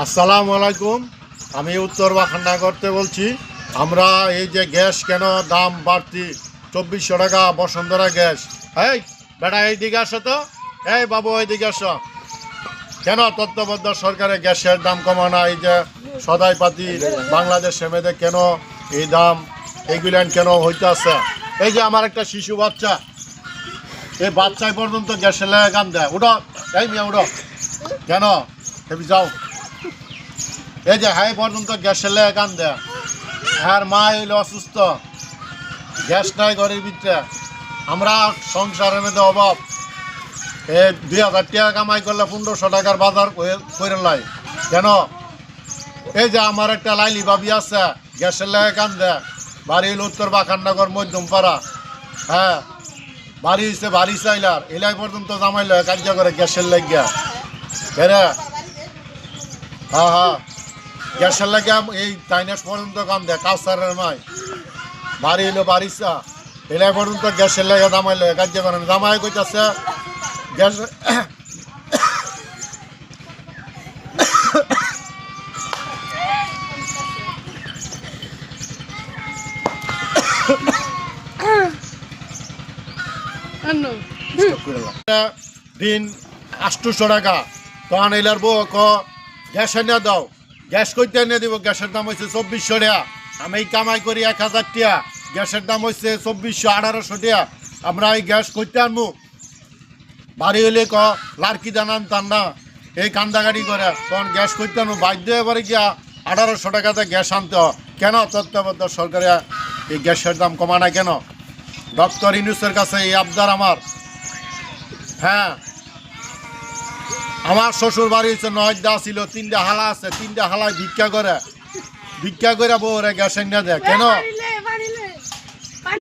আসসালামু আলাইকুম। আমি উত্তর বাখান্ডাগরতে বলছি। আমরা এই যে গ্যাস কেন দাম বাড়তি 2400 টাকা বসুন্ধরা গ্যাস। এই বেটা এইদিকে আসো তো, এই বাবু এইদিকে আসো। কেন তত্ত্বাবধায়ক সরকারের গ্যাসের দাম কমানো, এই যে সদাইপাতি বাংলাদেশ সেমেদে কেন এই দাম এইগুলান কেন হইতে আছে? এই যে আমার একটা শিশু বাচ্চা, এই বাচ্চায় পর্যন্ত গ্যাসের লেগে গান দেয়। উঠো, এই মিয়া উঠো। কেন তুমি যাও? এই যে হাই পর্যন্ত গ্যাসের লেগে গান দেয়। আর মা হইলে অসুস্থ, গ্যাস নাই ঘরের ভিতরে। আমরা সংসারের মধ্যে অভাব। 2000 টাকা কামাই করলে 1500 টাকার বাজার করে লাই। কেন? এই যে আমার একটা লাইলি বাবি আছে, গ্যাসের লেগে গান দেয়। বাড়ি হইল উত্তর বাখান্ডাগর মধ্যমপাড়া। হ্যাঁ, বাড়ি হচ্ছে বাড়ি চাইলার এলাই পর্যন্ত জামাইল কার্য করে গ্যাসের লেগিয়া। হ্যাঁ হ্যাঁ, গ্যাসের লেগে এই টাইনাস পর্যন্ত কাম দেয়। কাউসারের মাই বাড়ি হইলো বাড়িসা এলাই পর্যন্ত গ্যাসের লেগে জামাইল কার্য করেন। জামাই কইতাছে গ্যাস দিন 800 টাকা। তখন এলার বউ গ্যাস এনে দাও। গ্যাস কইতে এনে দিব? গ্যাসের দাম হচ্ছে 2400 টাকা। আমি কামাই করি 1000 টাকা, গ্যাসের দাম হচ্ছে 2400 1800 টাকা। আমরা এই গ্যাস কইতে আনবো? বাড়ি হইলে লার্কি জানান তার না, এই কান্দাগাড়ি করে তখন গ্যাস করতে আনবো। বাধ্য এবারে গিয়া 1800 টাকাতে গ্যাস আনতে হয়। কেন তত্ত্বাবধায়ক সরকারে এই গ্যাসের দাম কমানা কেন? ডক্টর ইউনূসের কাছে এই আবদার আমার। হ্যাঁ, আমার শ্বশুর বাড়ি হচ্ছে 9 ছিল, 3টা হালা আছে, 3টা হালায় ভিক্ষা করে বউরে গ্যাস এনে দেয়। কেন?